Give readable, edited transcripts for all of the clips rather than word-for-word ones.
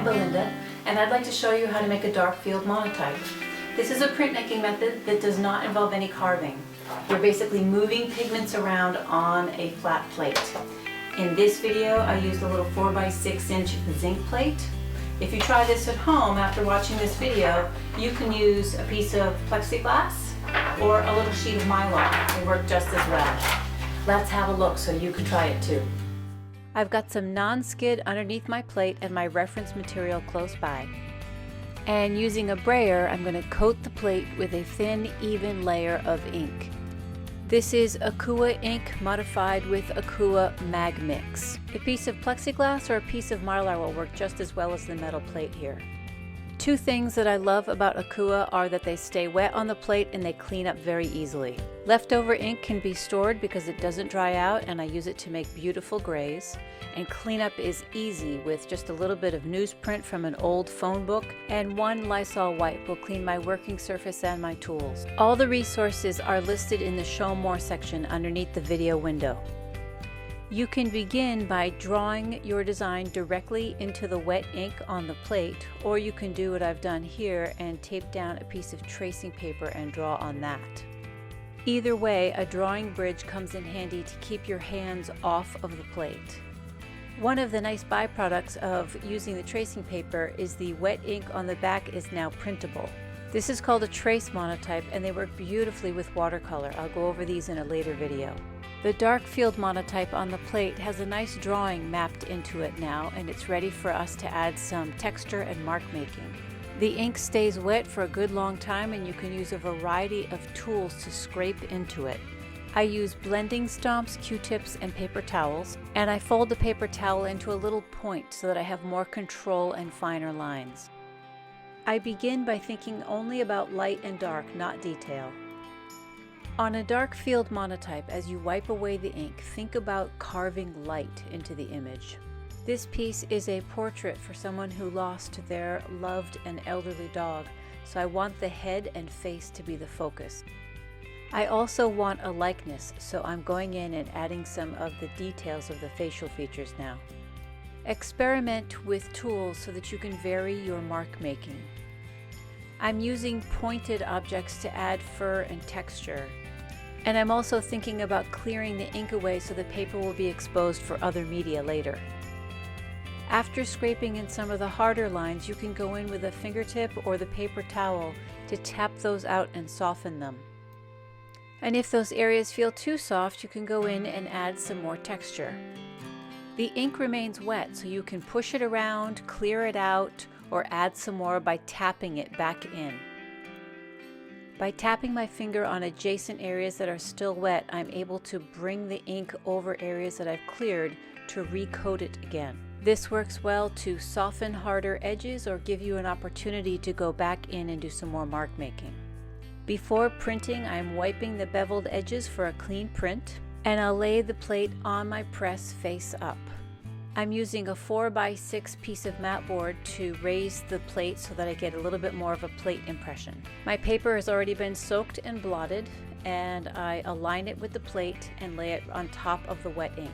I'm Belinda, and I'd like to show you how to make a dark field monotype. This is a printmaking method that does not involve any carving. You're basically moving pigments around on a flat plate. In this video, I used a little 4x6 inch zinc plate. If you try this at home after watching this video, you can use a piece of Plexiglass or a little sheet of Mylar. They work just as well. Let's have a look so you can try it too. I've got some non-skid underneath my plate and my reference material close by. And using a brayer, I'm going to coat the plate with a thin, even layer of ink. This is Akua ink modified with Akua Mag mix. A piece of plexiglass or a piece of Mylar will work just as well as the metal plate here. Two things that I love about Akua are that they stay wet on the plate and they clean up very easily. Leftover ink can be stored because it doesn't dry out, and I use it to make beautiful grays. And cleanup is easy with just a little bit of newsprint from an old phone book, and one Lysol wipe will clean my working surface and my tools. All the resources are listed in the Show More section underneath the video window. You can begin by drawing your design directly into the wet ink on the plate, or you can do what I've done here and tape down a piece of tracing paper and draw on that. Either way, a drawing bridge comes in handy to keep your hands off of the plate. One of the nice byproducts of using the tracing paper is the wet ink on the back is now printable. This is called a trace monotype, and they work beautifully with watercolor. I'll go over these in a later video. The dark field monotype on the plate has a nice drawing mapped into it now, and it's ready for us to add some texture and mark making. The ink stays wet for a good long time, and you can use a variety of tools to scrape into it. I use blending stumps, Q-tips, and paper towels, and I fold the paper towel into a little point so that I have more control and finer lines. I begin by thinking only about light and dark, not detail. On a dark field monotype, as you wipe away the ink, think about carving light into the image. This piece is a portrait for someone who lost their loved and elderly dog, so I want the head and face to be the focus. I also want a likeness, so I'm going in and adding some of the details of the facial features now. Experiment with tools so that you can vary your mark making. I'm using pointed objects to add fur and texture. And I'm also thinking about clearing the ink away so the paper will be exposed for other media later. After scraping in some of the harder lines, you can go in with a fingertip or the paper towel to tap those out and soften them. And if those areas feel too soft, you can go in and add some more texture. The ink remains wet, so you can push it around, clear it out, or add some more by tapping it back in. By tapping my finger on adjacent areas that are still wet, I'm able to bring the ink over areas that I've cleared to recoat it again. This works well to soften harder edges or give you an opportunity to go back in and do some more mark making. Before printing, I'm wiping the beveled edges for a clean print, and I'll lay the plate on my press face up. I'm using a 4x6 piece of mat board to raise the plate so that I get a little bit more of a plate impression. My paper has already been soaked and blotted, and I align it with the plate and lay it on top of the wet ink.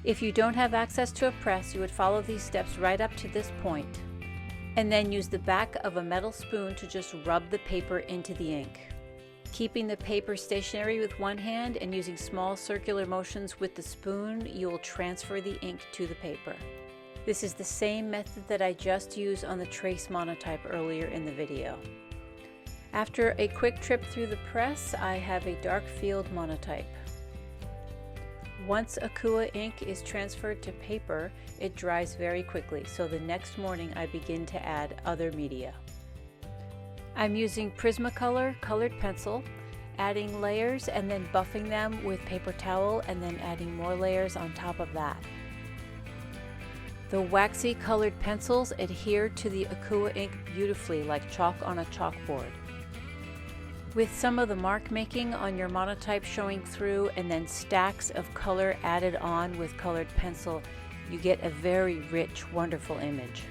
If you don't have access to a press, you would follow these steps right up to this point, and then use the back of a metal spoon to just rub the paper into the ink. Keeping the paper stationary with one hand and using small circular motions with the spoon, you will transfer the ink to the paper. This is the same method that I just used on the trace monotype earlier in the video. After a quick trip through the press, I have a dark field monotype. Once Akua ink is transferred to paper, it dries very quickly, so the next morning I begin to add other media. I'm using Prismacolor colored pencil, adding layers and then buffing them with paper towel and then adding more layers on top of that. The waxy colored pencils adhere to the Akua ink beautifully like chalk on a chalkboard. With some of the mark making on your monotype showing through and then stacks of color added on with colored pencil, you get a very rich, wonderful image.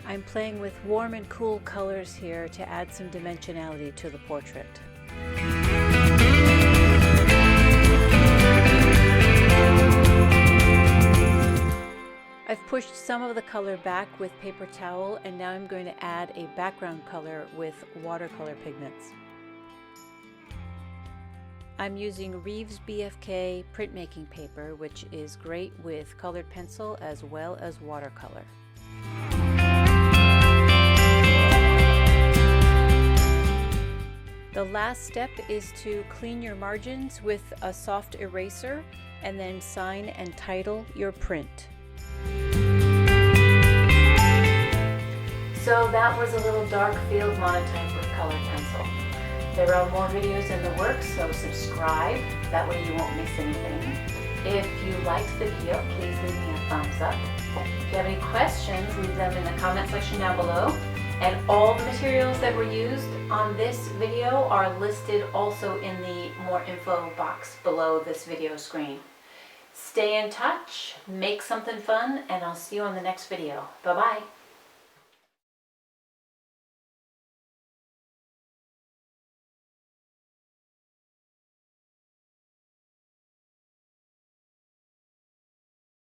I'm playing with warm and cool colors here to add some dimensionality to the portrait. I've pushed some of the color back with paper towel, and now I'm going to add a background color with watercolor pigments. I'm using Rives BFK printmaking paper, which is great with colored pencil as well as watercolor. The last step is to clean your margins with a soft eraser and then sign and title your print. So that was a little dark field monotype with colored pencil. There are more videos in the works, so subscribe, that way you won't miss anything. If you liked the video, please leave me a thumbs up. If you have any questions, leave them in the comment section down below. And all the materials that were used on this video are listed also in the more info box below this video screen. Stay in touch, make something fun, and I'll see you on the next video. Bye-bye.